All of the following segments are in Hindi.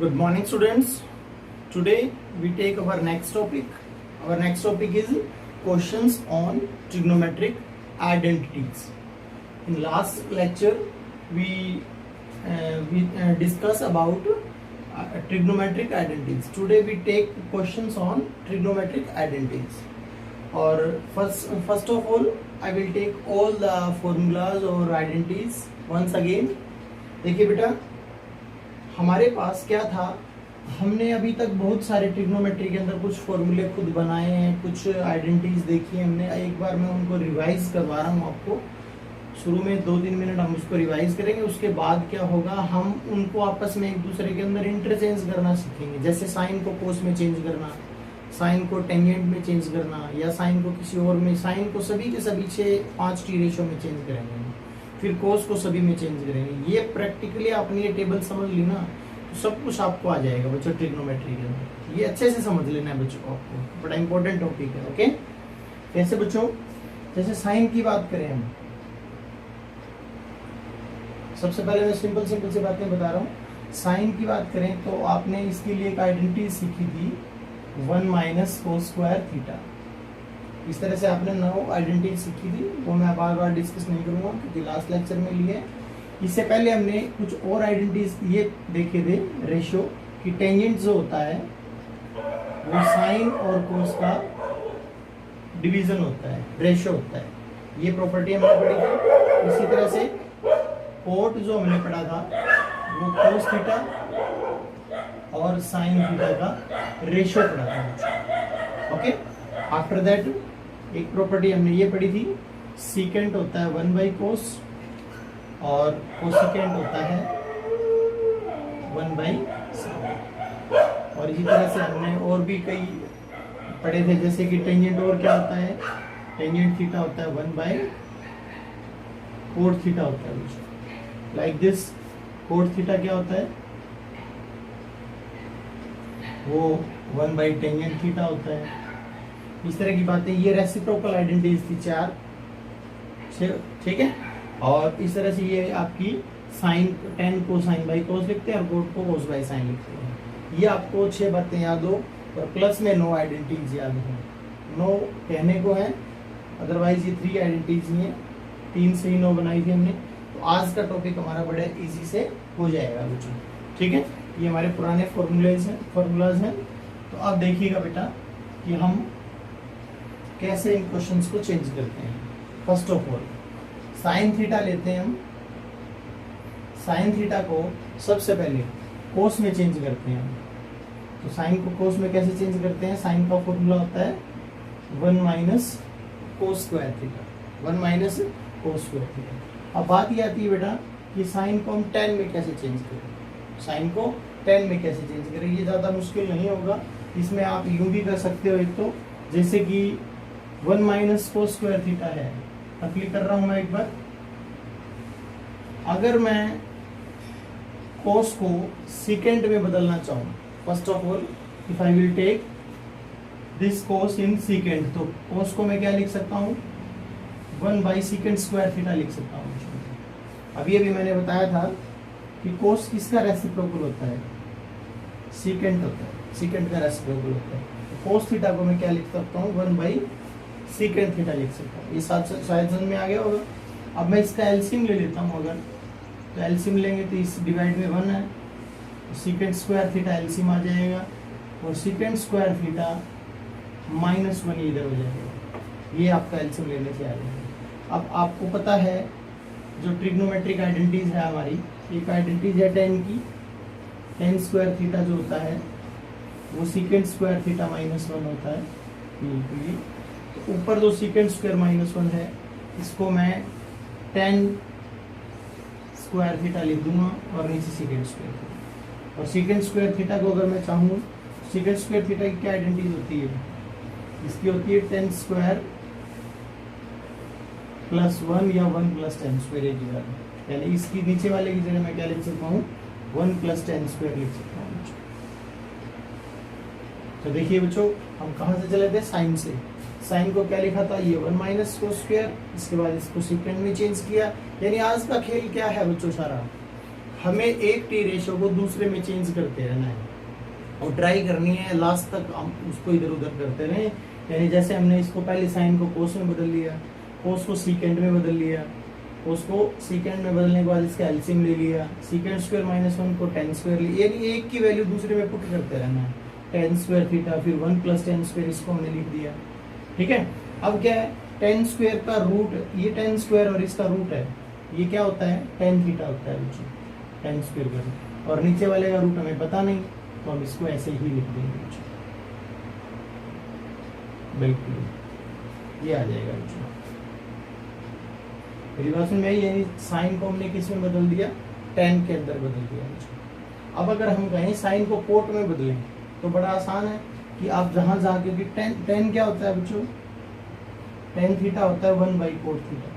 Good morning, students. Today we take our next topic. Our next topic is questions on trigonometric identities. In last lecture, we discuss about trigonometric identities. Today we take questions on trigonometric identities. Or first of all, I will take all the formulas or identities once again. देखिए बेटा, हमारे पास क्या था, हमने अभी तक बहुत सारे ट्रिग्नोमेट्री के अंदर कुछ फॉर्मूले खुद बनाए हैं, कुछ आइडेंटिटीज देखी है हमने. एक बार मैं उनको रिवाइज करवा रहा हूँ आपको. शुरू में 2-3 मिनट हम उसको रिवाइज करेंगे. उसके बाद क्या होगा, हम उनको आपस में एक दूसरे के अंदर इंटरचेंज करना सीखेंगे. जैसे साइन को कोस में चेंज करना, साइन को टेंजेंट में चेंज करना, या साइन को किसी और में. साइन को सभी के सभी 6-5 टी रेशो में चेंज करेंगे, फिर कोस को सभी में चेंज करेंगे. ये प्रैक्टिकली आपने ये टेबल समझ ली ना, तो सब कुछ आपको आ जाएगा बच्चों ट्रिग्नोमेट्री के अंदर. ये अच्छे से समझ लेना है बच्चों को, आपको बड़ा इंपॉर्टेंट टॉपिक है. ओके, कैसे बच्चों, जैसे साइन की बात करें हम, सबसे पहले मैं सिंपल सी बातें बता रहा हूँ. साइन की बात करें तो आपने इसके लिए एक आइडेंटिटी सीखी थी 1 - cos स्क्वायर थीटा. इस तरह से आपने 9 आइडेंटिटी सीखी थी, वो मैं बार बार डिस्कस नहीं करूंगा क्योंकि लास्ट लेक्चर में लिए. इससे पहले हमने कुछ और आइडेंटिटीज ये देखे थे, रेशियो कि टेंजेंट जो होता है वो साइन और कोस का डिवीजन होता है, रेशियो होता है. ये प्रॉपर्टी हमने पढ़ी थी. इसी तरह से कोट जो हमने पढ़ा था वो कोस थीटा और साइन थीटा का रेशियो पढ़ा था. ओके, आफ्टर दैट एक प्रॉपर्टी हमने ये पढ़ी थी, सीकेंट होता है 1/cos और कोसिकेंट होता है 1/sin. और इसी तरह से हमने और भी कई पढ़े थे, जैसे कि टेंजेंट और क्या होता है, टेंजेंट थीटा होता है 1/cot थीटा होता है. लाइक दिस, कोट थीटा क्या होता है, वो 1/टेंजेंट थीटा होता है. इस तरह की बातें. ये रेसिप्रोकल आइडेंटिटीज थी 4, ठीक है. और इस तरह से ये आपकी साइन 10 को साइन बाई कोस लिखते हैं और कोट को कोस बाई साइन लिखते हैं. ये आपको 6 बातें याद हो और प्लस में 9 आइडेंटिटीज याद हो. 9 कहने को है, अदरवाइज ये 3 आइडेंटिटीज ही हैं. 3 से ही 9 बनाई थी हमने. तो आज का टॉपिक हमारा बड़े इजी से हो जाएगा बच्चों, ठीक है. ये हमारे पुराने फॉर्मूलाज हैं. तो आप देखिएगा बेटा कि हम कैसे इन क्वेश्चंस को चेंज करते हैं. First of all sine theta लेते हैं हम. साइन थीटा को सबसे पहले कोस में चेंज करते हैं हम. तो साइन को कोस में कैसे चेंज करते हैं, साइन का फॉर्मूला होता है 1 - cos square theta. 1 - cos square theta. अब बात ये आती है बेटा कि साइन को हम 10 में कैसे चेंज करें. साइन को 10 में कैसे चेंज करें, ये ज़्यादा मुश्किल नहीं होगा. इसमें आप यूं भी कर सकते हो, एक तो जैसे कि 1 - cos स्क्वायर थीटा है. क्लिक कर रहा हूं मैं एक बार. अगर मैं कोस को सीकेंट में बदलना चाहूं, first of all if I will take this cos in secant, तो कोस को मैं क्या लिख सकता हूं, 1/secant स्क्वायर थीटा लिख सकता हूं. अभी मैंने बताया था कि कोस किसका रेसिप्रोकल होता है, सीकेंट होता है. सीकेंट का रेसिप्रोकल होता है. तो कोस थीटा को मैं क्या लिख सकता हूँ, 1/secant थीटा लिख सकता हूँ. ये शायद समझ में आ गया होगा. अब मैं इसका एलसीएम ले लेता हूँ. अगर तो एलसीएम लेंगे तो इस डिवाइड में 1 है, तो सीकेंट स्क्वायर थीटा एलसीएम आ जाएगा और सीकेंट स्क्वायर थीटा -1 इधर हो जाएगा. ये आपका एलसीएम लेने से आ जाएगा. अब आपको पता है जो ट्रिग्नोमेट्रिक आइडेंटिटीज है हमारी, एक आइडेंटिटीज है 10 की. 10 स्क्वायर थीटा जो होता है वो सीकेंट स्क्वायर थीटा -1 होता है. तो ऊपर जो सीकेंट स्क्वायर -1 है, इसको मैं 10 स्क्वायर थीटा लिख दूंगा और नीचे सीकेंट स्क्वायर थीटा. और सीकेंट स्क्वायर थीटा को अगर मैं चाहूँ, सीकेंट स्क्वायर थीटा की क्या आइडेंटिटीज होती है, इसकी होती है 10 स्क्वायर +1 या 1 + 10 स्क्वायर एक जगह. यानी इसकी नीचे वाले की जगह मैं क्या लिख सकता हूँ, 1 + 10 स्क्वायर लिख सकता हूँ. तो देखिए बच्चों, हम कहाँ से चले थे, साइन से. साइन को क्या लिखा था, ये 1 - cos स्क्वायर. इसके बाद इसको सीकेंट में चेंज किया. यानी आज का खेल क्या है बच्चों, सारा हमें एक टी रेशो को दूसरे में चेंज करते रहना है और ट्राई करनी है लास्ट तक हम उसको इधर उधर करते रहें। यानी जैसे हमने इसको पहले साइन को कोस में बदल लिया, कोस को सीकेंड में बदल लिया, कोस को सीकेंड में बदलने के बाद इसका एलसीएम ले लिया, सीकेंड स्क्वायर माइनस 1 को टेन स्क्वायर लिया, यानी एक की वैल्यू दूसरे में पुट करते रहना है। टेन स्क्वायर थीटा, फिर 1 प्लस टेन स्क्वायर, इसको हमने लिख दिया। ठीक है, अब क्या है, टेन स्क्वायर का रूट, ये टेन स्क्वायर और इसका रूट है, ये क्या होता है, टेन थीटा होता है बच्चों, टेन स्क्वायर का रूट, और नीचे वाले का रूट हमें पता नहीं, तो हम इसको ऐसे ही लिख देंगे बच्चों, बिल्कुल ये आ जाएगा बच्चों। मेरी बात सुन में, यानी साइन को हमने किस में बदल दिया, टेन के अंदर बदल दिया बच्चों। अब अगर हम कहें साइन को कोट में बदलें तो बड़ा आसान है कि आप जहां जहां, क्योंकि टेन क्या होता है बच्चों, टेन थीटा होता है 1 बाई कोट थीटा,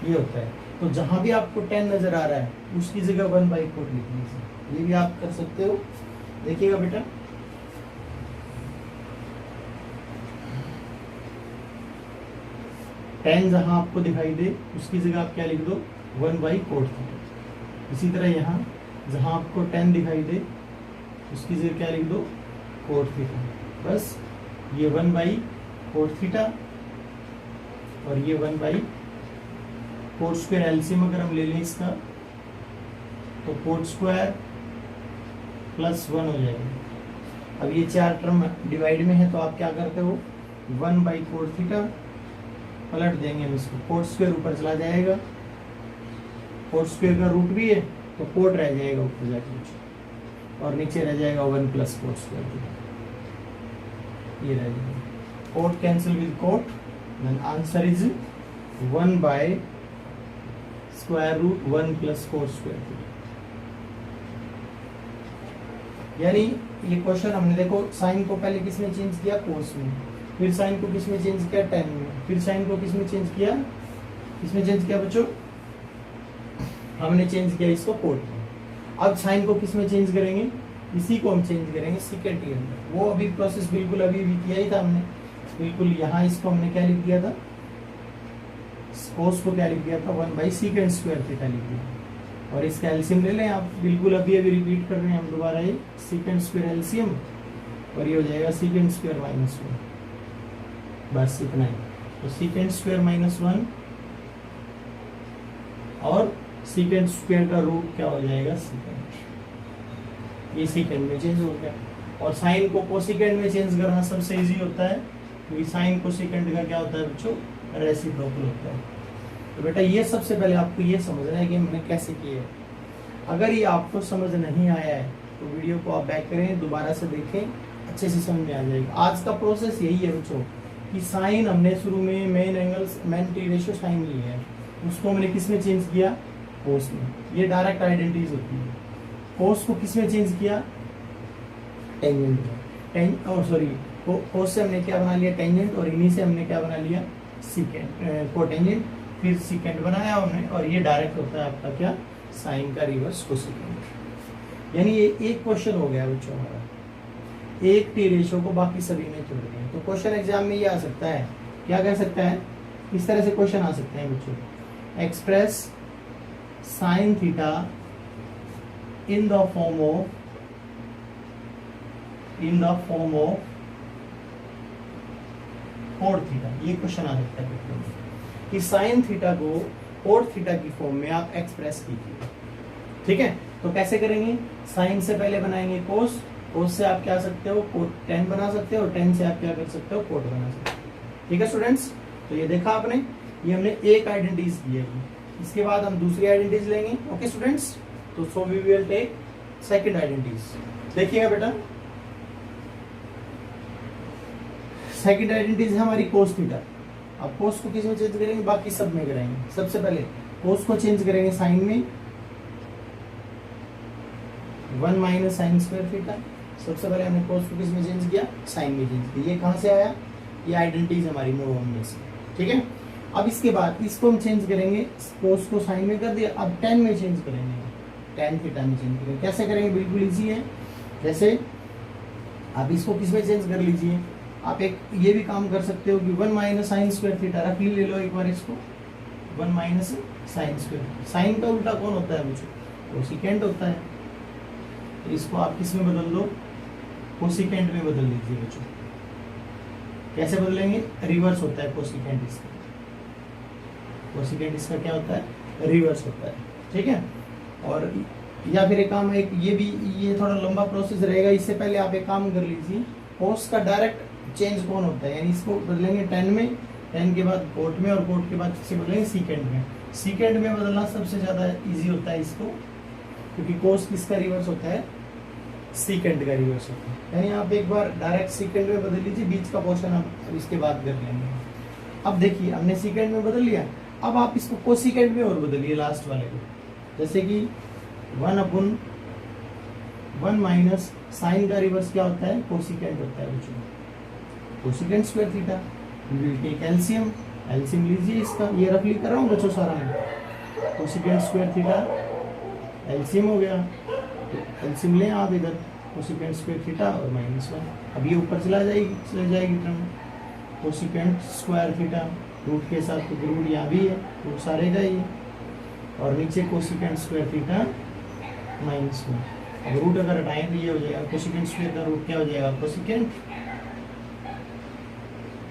ये होता है। तो जहां भी आपको टेन नजर आ रहा है उसकी जगह 1 बाई कोट लिख लीजिए, ये भी आप कर सकते हो। देखिएगा बेटा, टेन जहां आपको दिखाई दे उसकी जगह आप क्या लिख दो, 1 बाई कोट थीटा। इसी तरह यहाँ जहां आपको टेन दिखाई दे उसकी जगह क्या लिख दो, कोट थीटा। बस ये 1 बाई कोट थीटा और ये 1 बाई कोट स्क्वायर, एलसीएम अगर हम ले लें इसका तो कोट स्क्वायर प्लस 1 हो जाएगा। अब ये चार टर्म डिवाइड में है तो आप क्या करते हो, 1 बाई कोट थीटा पलट देंगे हम इसको, कोट स्क्वायर ऊपर चला जाएगा, कोट स्क्वायर का रूट भी है तो कोट रह जाएगा ऊपर जाके और नीचे रह जाएगा 1 प्लस कोट स्क्वायर थीटा, ये रह जाएगा। Cot cancel with cot, then answer is 1 by square root 1 plus cot square theta. यानी ये क्वेश्चन हमने देखो, साइन को पहले किसमें चेंज किया, कोस में, फिर साइन को किसमें चेंज किया, टेन में, फिर साइन को किसमें चेंज किया, किसमें चेंज किया बच्चों, हमने चेंज किया इसको कोट में। अब साइन को किसमें चेंज करेंगे, इसी को हम चेंज करेंगे सीकेंट के अंदर। वो अभी प्रोसेस बिल्कुल अभी भी किया ही था हमने, बिल्कुल यहाँ इसको हमने क्या लिख दिया था, कोस को क्या लिख दिया था, 1 बाई सीकेंट स्क्वायर थीटा लिख दिया। और इसका एलसीएम ले लें आप, बिल्कुल अभी अभी रिपीट कर रहे हैं हम दोबारा, ये सीकेंट स्क्वायर एलसीएम और ये हो जाएगा सीकेंट स्क्वायर माइनस 1, बस इतना ही। तो सीकेंट स्क्वायर माइनस 1 और सीकेंट स्क्वायर का रूट क्या हो जाएगा, सीकेंट, ये सीकेंट में चेंज हो गया। और साइन को कोसिकेंट में चेंज करना सबसे इजी होता है, क्योंकि साइन कोसिकेंट का क्या होता है बच्चों, रेसिप्रोकल होता है। तो बेटा ये सबसे पहले आपको ये समझना है कि हमने कैसे किया है। अगर ये आपको समझ नहीं आया है तो वीडियो को आप बैक करें, दोबारा से देखें, अच्छे से समझ में आ जाएगा। आज का प्रोसेस यही है बच्चों कि साइन हमने शुरू में main angle, main T ratio sine लिया है, उसको हमने किस में चेंज किया, कोस में। ये डायरेक्ट आइडेंटिटीज होती है। कोस को किस में चेंज किया, टेंजेंट में, कोस से हमने क्या बना लिया, टेंजेंट, और इन्हीं से हमने क्या बना लिया, सीकेंट, कोटेंजेंट, फिर सीकेंट बनाया हमने, और ये डायरेक्ट होता है आपका क्या, साइन का रिवर्स कोसेकेंट। यानी ये एक क्वेश्चन हो गया बच्चों हमारा, एक टी रेशियो को बाकी सभी में जोड़ दिया। तो क्वेश्चन एग्जाम में ये आ सकता है, क्या कह सकता है, इस तरह से क्वेश्चन आ सकते हैं बच्चों, express sine theta in the form of cot theta. ये क्वेश्चन आ सकता है पेपर में कि साइन थीटा को कोट थीटा की फॉर्म में आप एक्सप्रेस कीजिए। ठीक है, तो कैसे करेंगे, साइन से पहले बनाएंगे कोस, कोस से आप क्या सकते हो, कोट टेन बना सकते हो, टेन से आप क्या कर सकते हो, कोट बना सकते हो। ठीक है स्टूडेंट्स, तो ये देखा आपने, ये हमने एक आइडेंटिटीज की है। इसके बाद हम दूसरी आइडेंटिटीज लेंगे। ओके स्टूडेंट्स, तो so we will take second identities. देखिएगा बेटा, सेकंड आइडेंटिटीज है हमारी कोस थीटा। अब कोस को किस में चेंज करेंगे, बाकी सब में करेंगे। सबसे पहले कोस को चेंज करेंगे साइन में, 1 माइनस साइन स्क्वायर थीटा। सबसे पहले हमने कोस को किस में चेंज किया, साइन में चेंज किया। ये कहां से आया, ये आइडेंटिटीज हमारी नोवन में से। ठीक है, अब इसके बाद इसको हम चेंज करेंगे, कोस को साइन में कर दिया, अब टेन में चेंज करेंगे, टेन थीटा में चेंज करेंगे। कैसे करेंगे, बिल्कुल इजी है। जैसे आप इसको किस में चेंज कर लीजिए, आप एक ये भी काम कर सकते हो कि 1 माइनस साइन स्क्वायर थीटा रख ले लो एक बार, इसको 1 माइनस साइन स्क्वायर। साइन का उल्टा कौन होता है बच्चों? कोसिकेंट होता है। तो इसको आप किस में बदल दो? कोसिकेंट में बदल लीजिए बच्चों। कैसे बदलेंगे? रिवर्स होता है कोसिकेंट इसका। कोसिकेंट इसका क्या होता है? रिवर्स होता है। ठीक है। और या फिर एक काम है, ये थोड़ा लंबा प्रोसेस रहेगा। इससे पहले आप एक काम कर लीजिए, कोस का डायरेक्ट चेंज कौन होता है, यानी इसको बदलेंगे टेन में, टेन के बाद कोट में, और कोट के बाद किसे बदलेंगे? सीकेंड में। सीकेंड में बदलना सबसे ज्यादा इजी होता है इसको, क्योंकि कोस किसका रिवर्स होता है? सीकेंड का रिवर्स होता है। यानी आप एक बार डायरेक्ट सीकेंड में बदल लीजिए, बीच का पोर्शन आप इसके बाद कर लेंगे। अब देखिए हमने सीकेंड में बदल लिया, अब आप इसको कोसिकेंड में और बदलिए लास्ट वाले को। जैसे कि 1/1 माइनस साइन का रिवर्स क्या होता है? कोसिकेंट होता है बच्चों, cosecant square theta. Will take LCM, LCM लीजिए इसका, ये रफ लिख कर रहा हूँ बच्चों सारा में। कोसिकेंट स्क्वायर थीटा एलसीएम हो गया, तो एलसीएम लें आप इधर, कोसिकेंट स्क्वायर थीटा और -1। अब ये ऊपर चला जाएगी term. Cosecant square theta root के साथ, तो रूट यहाँ भी है, रूट सारे का ही, और नीचे कोसिकेंट स्क्वायर थीटा -1। अब रूट अगर हटाएं तो ये हो जाएगा, कोसिकेंट स्क्वायर का रूट क्या हो जाएगा? कोसिकेंट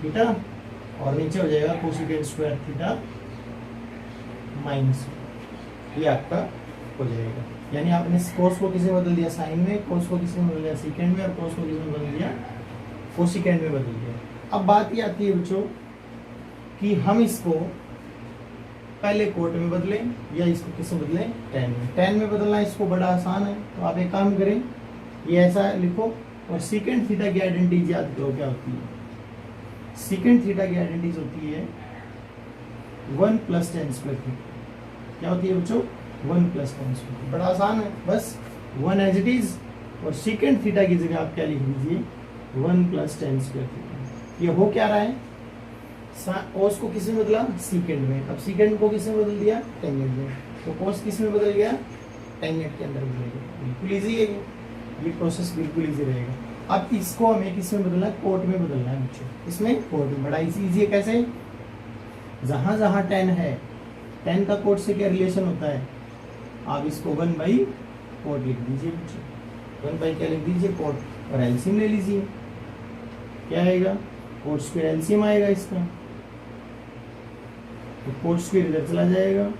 थीटा, और नीचे हो जाएगा कोसिकेंट स्क्वायर थीटा -1। ये आपका हो जाएगा। यानी आपने कोस को किसमें बदल दिया? साइन में। कोस को किसमें बदल दिया? सीकेंड में। और कोस को किसमें बदल दिया? कोसिकेंड में बदल दिया। अब बात ये आती है बच्चों कि हम इसको पहले कोट में बदलें या इसको किसमें बदलें? टेन में। टेन में बदलना इसको बड़ा आसान है, तो आप एक काम करें, ये ऐसा लिखो और सीकेंड थीटा की आइडेंटिटी याद करो क्या होती है। सीकेंड थीटा की आइडेंटिटी होती है 1 + tan स्क्वायर थीटा। क्या होती है बच्चों? 1 + tan स्क्वायर। बड़ा आसान है, बस 1 एज इट इज, और सीकेंड थीटा की जगह आप क्या लिख दीजिए? 1 + tan स्क्वायर थीटा। ये हो क्या रहा है? कोस को किस में बदला? सीकेंड में। अब सीकेंड को किस में बदल दिया? टेंजेंट में। तो कोस किस में बदल गया? टेंजेंट के अंदर बदल गया। बिल्कुल इजी है ये प्रोसेस, बिल्कुल इजी रहेगा। अब इसको हमें किस में बदलना है? कोट में बदलना है बच्चों। इसमें कोट में बड़ा इजी है। कैसे? जहां जहां टेन है, टेन का कोट से क्या रिलेशन होता है? आप इसको 1/कोट लिख दीजिए बच्चों। 1/ क्या लिख दीजिए? कोट, और एलसीएम ले लीजिए। क्या आएगा? कोट स्क्वायर एलसीएम आएगा इसका, तो कोट स्क्वायर इधर चला जाएगा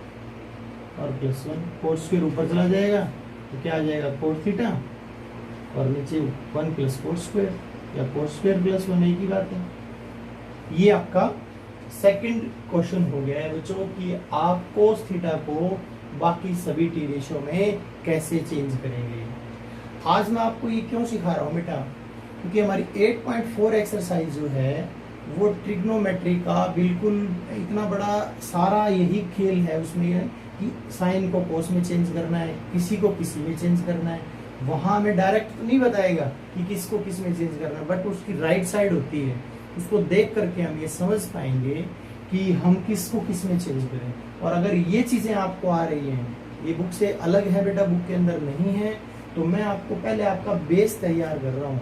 और +1, कोट स्क्वायर ऊपर चला जाएगा, तो क्या आ जाएगा? कोट थीटा, और नीचे 1 + कोट स्क्वायर, या कोट स्क्वायर +1, एक ही बात है। ये आपका सेकंड क्वेश्चन हो गया है बच्चों कि आप कोस थीटा को बाकी सभी टी रेशो में कैसे चेंज करेंगे। आज मैं आपको ये क्यों सिखा रहा हूँ बेटा? क्योंकि हमारी 8.4 एक्सरसाइज जो है वो ट्रिग्नोमेट्री का बिल्कुल इतना बड़ा सारा यही खेल है उसमें कि साइन को कोस में चेंज करना है, किसी को किसी में चेंज करना है। वहां हमें डायरेक्ट तो नहीं बताएगा कि किसको किस में चेंज करना है, बट उसकी राइट साइड होती है, उसको देख करके हम ये समझ पाएंगे कि हम किसको किस में चेंज करें। और अगर ये चीजें आपको आ रही हैं, ये बुक से अलग है बेटा, बुक के अंदर नहीं है, तो मैं आपको पहले आपका बेस तैयार कर रहा हूँ।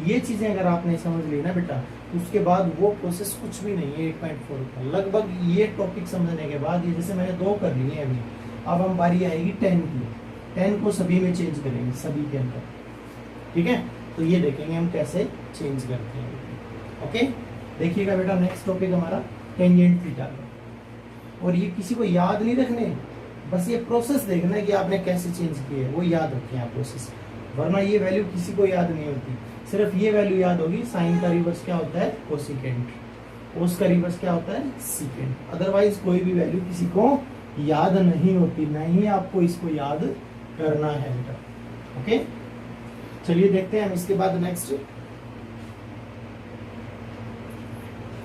ये चीजें अगर आपने समझ ली ना बेटा, तो उसके बाद वो प्रोसेस कुछ भी नहीं है 8.4 का। लगभग ये टॉपिक समझने के बाद, ये जैसे मैंने 2 कर लिए अभी, अब हम बारी आएगी 10 की। 10 को सभी में चेंज करेंगे, सभी के अंदर। ठीक है, तो ये देखेंगे हम कैसे चेंज करते हैं। ओके, देखिएगा बेटा, नेक्स्ट टॉपिक हमारा टेंजेंट थीटा का। और ये किसी को याद नहीं रखने, बस ये प्रोसेस देखना है कि आपने कैसे चेंज किए, वो याद रखें आप प्रोसेस, वरना ये वैल्यू किसी को याद नहीं होती। सिर्फ ये वैल्यू याद होगी, साइन का रिवर्स क्या होता है? कोसिकेंट, कोस का रिवर्स क्या होता है? सीकेंट। अदरवाइज कोई भी वैल्यू किसी को याद नहीं होती, नहीं आपको इसको याद करना है बेटा। ओके, चलिए देखते हैं हम इसके बाद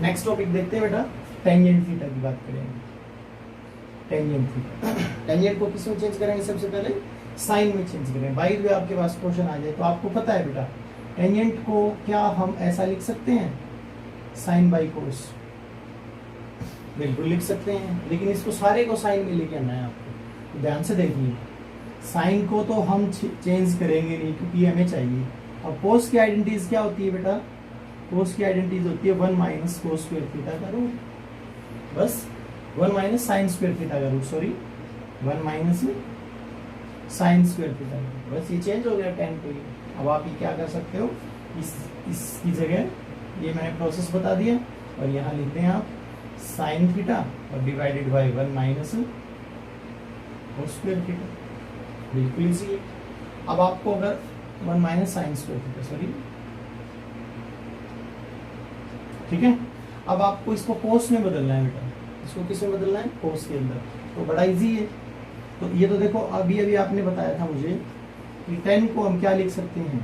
नेक्स्ट टॉपिक देखते हैं बेटा, टेंजेंट थीटा की बात करेंगे। टेंजेंट थीटा, टेंजेंट को किस में चेंज करेंगे? सबसे पहले साइन में चेंज करें। बाई द वे आपके पास क्वेश्चन आ जाए तो आपको पता है बेटा, टेंजेंट को क्या हम ऐसा लिख सकते हैं? साइन बाई कोस, बिल्कुल लिख सकते हैं, लेकिन इसको सारे को साइन में लेके आना है आपको। ध्यान से देखिए, साइन को तो हम चेंज करेंगे नहीं क्योंकि हमें चाहिए। अब कोस की आइडेंटिटीज क्या होती है बेटा? कोस की आइडेंटिटीज होती है 1 - कोस स्क्वायर थीटा का रूट, बस 1 माइनस साइन स्क्वायर थीटा का root, sorry 1 minus sine square theta, बस ये चेंज हो गया tan को। अब आप ये क्या कर सकते हो, इसकी जगह ये मैंने प्रोसेस बता दिया और यहाँ लिखते हैं आप साइन थीटा और divided by 1 minus cos square theta, बिल्कुल इजी है। अब आपको अगर 1 minus sine square theta, sorry, ठीक है, अब आपको इसको कोस में बदलना है बेटा, इसको किस में बदलना है, कोस के अंदर, तो बड़ा इजी है। तो ये तो देखो अभी आपने बताया था मुझे कि tan को हम क्या लिख सकते हैं,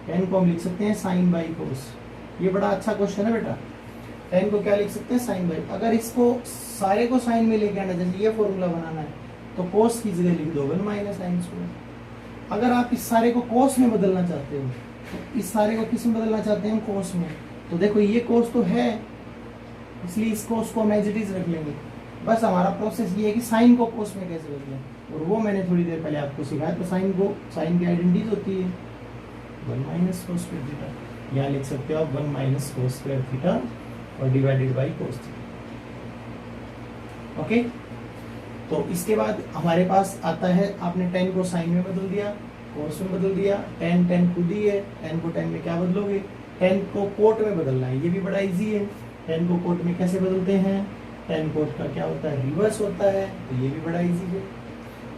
tan को हम लिख सकते हैं साइन बाई कोस। ये बड़ा अच्छा क्वेश्चन है बेटा, tan को क्या लिख सकते हैं, साइन बाई। अगर इसको सारे को साइन में लेके आना, जैसे ये फॉर्मूला बनाना है तो कोस की जगह लिख दो 1 माइनस साइन स्क्वायर। अगर आप इस सारे को कोस में बदलना चाहते हो तो इस सारे को किस में बदलना चाहते हैं हम, कोस में। तो देखो ये कोस तो है, इसलिए इस कोस को हम एज इट इज रख लेंगे। बस हमारा प्रोसेस ये है कि साइन को कोस में कैसे बदलें, और वो मैंने थोड़ी देर पहले आपको सिखाया। तो साइन की आइडेंटिटीज होती है 1 माइनस कोस स्क्वायर थीटा, यहाँ लिख सकते हो आप 1 माइनस कोस स्क्वायर थीटा और divided by cos theta. Okay, तो इसके बाद हमारे पास आता है, आपने tan को साइन में बदल दिया, कोस में बदल दिया, tan खुद ही है, tan को tan में क्या बदलोगे, tan को कोट में बदलना है, ये भी बड़ा इजी है। tan को कोट में कैसे बदलते हैं, tan कोट का क्या होता है, रिवर्स होता है, तो ये भी बड़ा इजी है।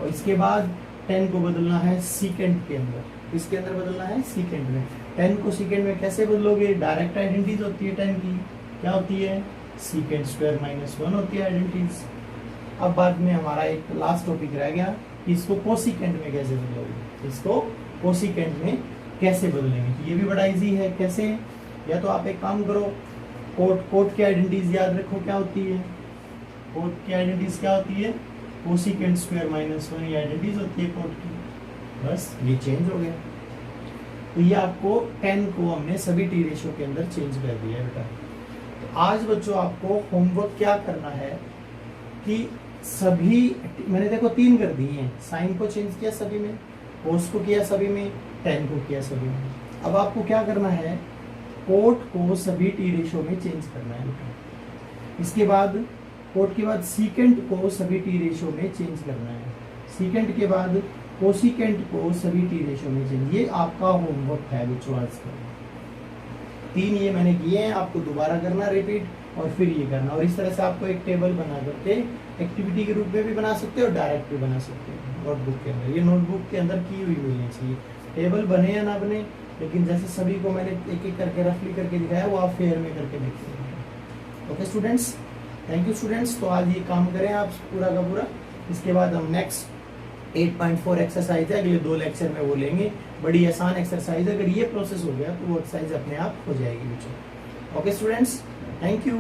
और इसके बाद tan को बदलना है सीकेंट के अंदर, इसके अंदर बदलना है सीकेंट में। tan को सीकेंट में कैसे बदलोगे, डायरेक्ट आइडेंटिटीज होती है tan की, क्या होती है, सीकेंट स्क्वायर माइनस 1 होती है आइडेंटिटीज। अब बाद में हमारा एक लास्ट टॉपिक रह गया कि इसको कोसिकेंट में कैसे बदलोगे, इसको कोसिकेंट में कैसे बदलेंगे, तो ये भी बड़ा इजी है। कैसे, या तो आप एक काम करो, कोट की आइडेंटिटीज याद रखो, क्या होती है, कोट की आइडेंटिटीज क्या होती है, कोसिकेंट स्क्वायर माइनस 1 ये आइडेंटिटीज होती है कोट की, बस ये चेंज हो गया। तो ये आपको tan को हमने सभी टी रेशियो के अंदर चेंज कर दिया बेटा। तो आज बच्चों आपको होमवर्क क्या करना है कि सभी, मैंने देखो 3 कर दिए हैं, साइन को चेंज किया सभी में, कोस को किया सभी में, tan को किया सभी में। अब आपको क्या करना है, कोट को सभी टी रेशियो में चेंज करना है बेटा। इसके बाद कोट के बाद सीकेंट को सभी टी रेशियो में चेंज करना है, सीकेंट के बाद कोसिकेंट को सभी टी रेशियो में चेंज। ये आपका होमवर्क है बच्चों आज का। 3 ये मैंने किए हैं, आपको दोबारा करना रिपीट, और फिर ये करना। और इस तरह से आपको एक टेबल बना करके एक्टिविटी के रूप में भी बना सकते हो और डायरेक्ट भी बना सकते हो नोटबुक के अंदर। ये नोटबुक के अंदर की हुई मिलनी चाहिए, टेबल बने या ना बने, लेकिन जैसे सभी को मैंने एक एक करके रफली करके दिखाया वो आप फेयर में करके देखते। Okay students, thank you students. तो आज ये काम करें आप पूरा का पूरा। इसके बाद हम नेक्स्ट 8.4 एक्सरसाइज है, अगले 2 लेक्चर में वो लेंगे। बड़ी आसान एक्सरसाइज है, अगर ये प्रोसेस हो गया तो वो एक्सरसाइज अपने आप हो जाएगी बच्चों। Okay students, thank you.